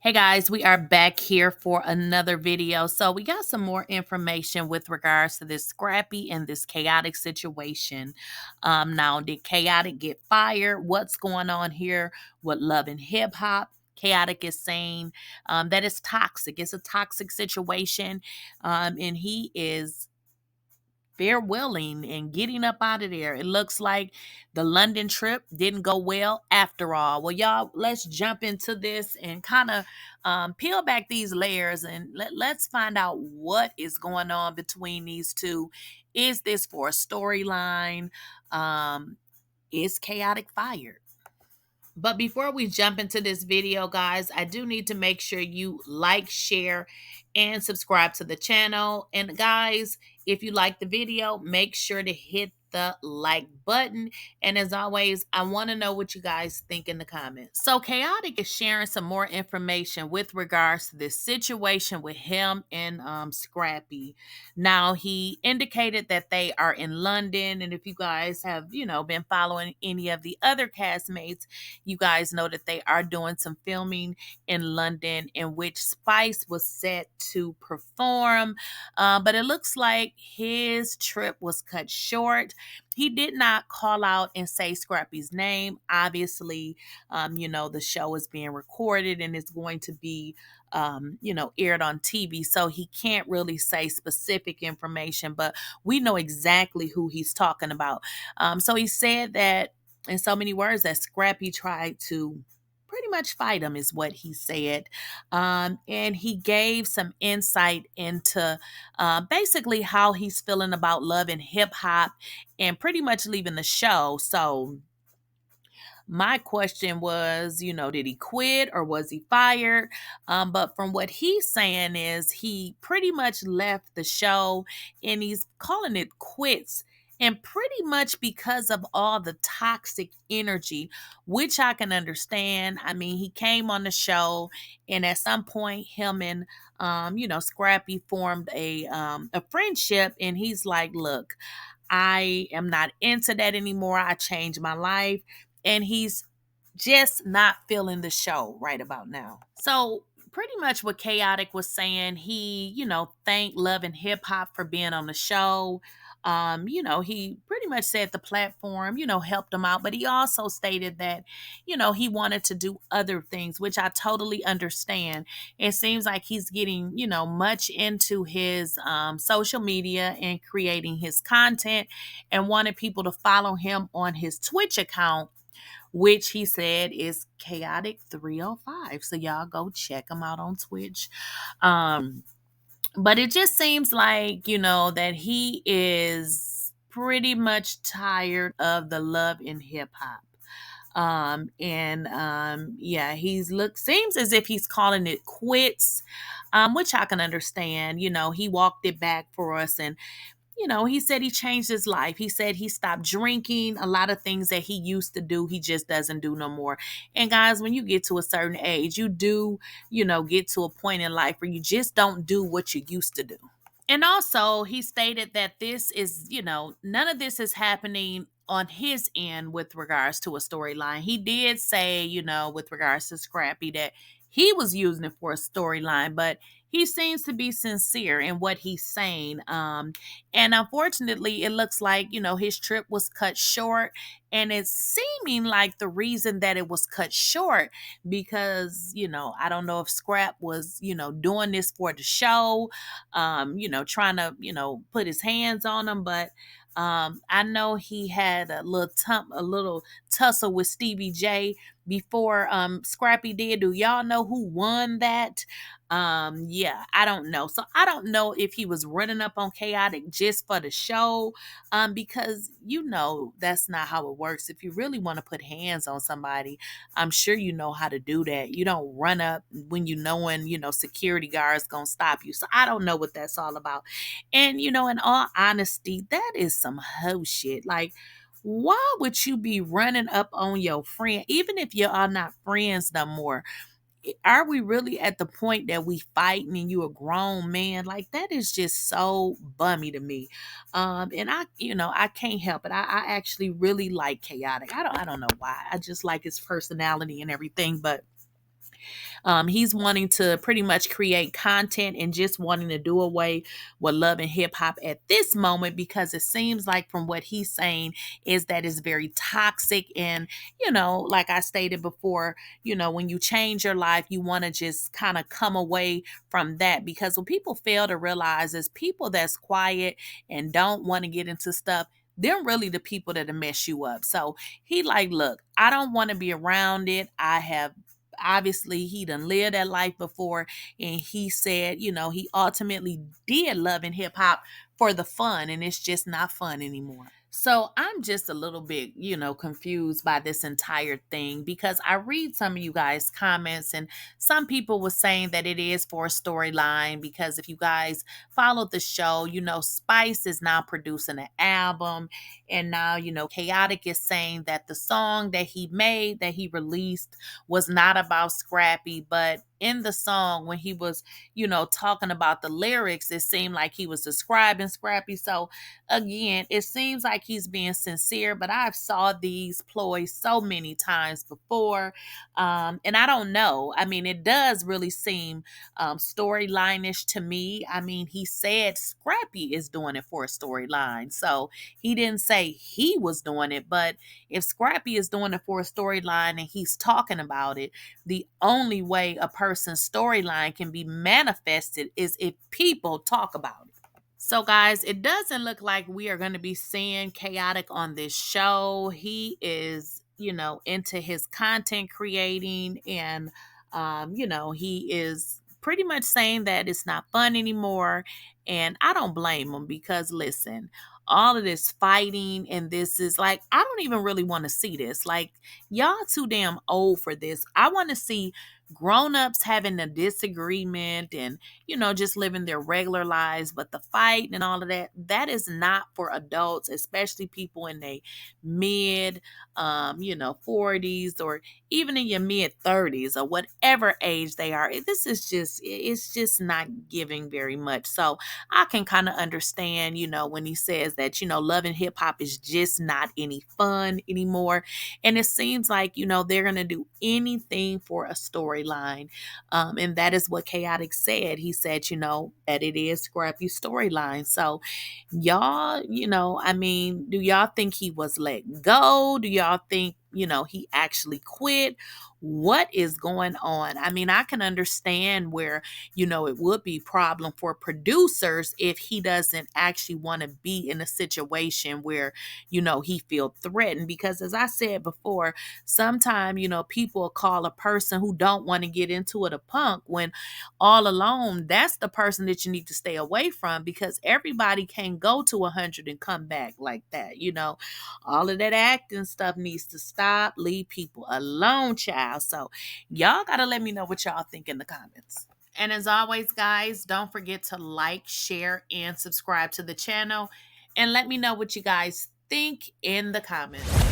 Hey guys, we are back here for another video. So we got some more information with regards to this Scrappy and this chaotic situation. Now, did Chaotic get fired? What's going on here with Love and Hip Hop? Chaotic is saying that it's toxic. It's a toxic situation, and he is farewelling and getting up out of there. It looks like the London trip didn't go well after all. Well, y'all, let's jump into this and kind of peel back these layers and let's find out what is going on between these two. Is this for a storyline? Is Chaotic fired? But before we jump into this video, guys, I do need to make sure you like, share, and subscribe to the channel. And guys, if you like the video, make sure to hit the like button. And as always, I want to know what you guys think in the comments. So Chaotic is sharing some more information with regards to this situation with him and Scrappy. Now, he indicated that they are in London. And if you guys have, been following any of the other castmates, you guys know that they are doing some filming in London in which Spice was set to perform. But it looks like his trip was cut short. He did not call out and say Scrappy's name. Obviously, the show is being recorded and it's going to be aired on TV. So he can't really say specific information, but we know exactly who he's talking about. So he said that in so many words that Scrappy tried to pretty much fight him, is what he said. And he gave some insight into basically how he's feeling about Love and Hip Hop and pretty much leaving the show. So my question was, did he quit or was he fired? But from what he's saying is he pretty much left the show and he's calling it quits. And pretty much because of all the toxic energy, which I can understand. I mean, he came on the show, and at some point, him and Scrappy formed a friendship, and he's like, "Look, I am not into that anymore. I changed my life." And he's just not feeling the show right about now. So, pretty much what Chaotic was saying, he, thanked Love and Hip Hop for being on the show. He pretty much said the platform, helped him out, but he also stated that, he wanted to do other things, which I totally understand. It seems like he's getting, much into his social media and creating his content and wanted people to follow him on his Twitch account, which he said is Chaotic 305. So y'all go check him out on Twitch. But it just seems like, that he is pretty much tired of the Love and Hip Hop. Yeah, seems as if he's calling it quits, which I can understand. He walked it back for us, and he said he changed his life. He said he stopped drinking. A lot of things that he used to do, he just doesn't do no more. And guys, when you get to a certain age, you do, get to a point in life where you just don't do what you used to do. And also, he stated that this is, none of this is happening on his end with regards to a storyline. He did say, with regards to Scrappy, that he was using it for a storyline, but he seems to be sincere in what he's saying. And unfortunately, it looks like, his trip was cut short. And it's seeming like the reason that it was cut short because, I don't know if Scrap was, doing this for the show, trying to, put his hands on him. But I know he had a little tussle with Stevie J before Scrappy did. Do y'all know who won that? Yeah, I don't know. So I don't know if he was running up on Chaotic just for the show, because that's not how it works. If you really want to put hands on somebody, I'm sure you know how to do that. You don't run up when security guards gonna stop you. So I don't know what that's all about. And in all honesty, that is some hoe shit. Like, why would you be running up on your friend, even if you are not friends no more? Are we really at the point that we fighting and you a grown man? Like, that is just so bummy to me. And I can't help it. I actually really like Chaotic. I don't know why. I just like his personality and everything. But He's wanting to pretty much create content and just wanting to do away with love and hip hop at this moment, because it seems like from what he's saying is that it's very toxic. And, like I stated before, when you change your life, you want to just kind of come away from that, because what people fail to realize is people that's quiet and don't want to get into stuff, they're really the people that'll mess you up. So he like, look, I don't want to be around it. I have obviously he done lived that life before, and he said, he ultimately did love and hip hop for the fun, and it's just not fun anymore. So I'm just a little bit, confused by this entire thing, because I read some of you guys' comments, and some people were saying that it is for a storyline, because if you guys followed the show, Spice is now producing an album, and now, Khaotic is saying that the song that he made, that he released, was not about Scrappy, but in the song, when he was, talking about the lyrics, it seemed like he was describing Scrappy. So again, it seems like he's being sincere, but I've saw these ploys so many times before. And I don't know. I mean, it does really seem storyline-ish to me. I mean, he said Scrappy is doing it for a storyline. So he didn't say he was doing it, but if Scrappy is doing it for a storyline and he's talking about it, the only way a person's storyline can be manifested is if people talk about it. So, guys, it doesn't look like we are going to be seeing Khaotic on this show. He is, into his content creating, and, he is pretty much saying that it's not fun anymore. And I don't blame him, because, listen, all of this fighting, and this is like, I don't even really want to see this. Like, y'all too damn old for this. I want to see grown-ups having a disagreement and, just living their regular lives. But the fight and all of that, that is not for adults, especially people in their mid, 40s, or even in your mid 30s, or whatever age they are. This is just, it's just not giving very much. So I can kind of understand, when he says that, love and hip hop is just not any fun anymore. And it seems like, they're going to do anything for a storyline. And that is what Khaotic said. He said, that it is Scrappy storyline. So y'all, I mean, do y'all think he was let go? Do y'all think, he actually quit? What is going on? I mean, I can understand where, it would be problem for producers if he doesn't actually want to be in a situation where, he feel threatened. Because as I said before, sometimes, people call a person who don't want to get into it a punk, when all alone, that's the person that you need to stay away from, because everybody can go to 100 and come back like that. All of that acting stuff needs to stop. Leave people alone, child. So y'all got to let me know what y'all think in the comments. And as always, guys, don't forget to like, share, and subscribe to the channel. And let me know what you guys think in the comments.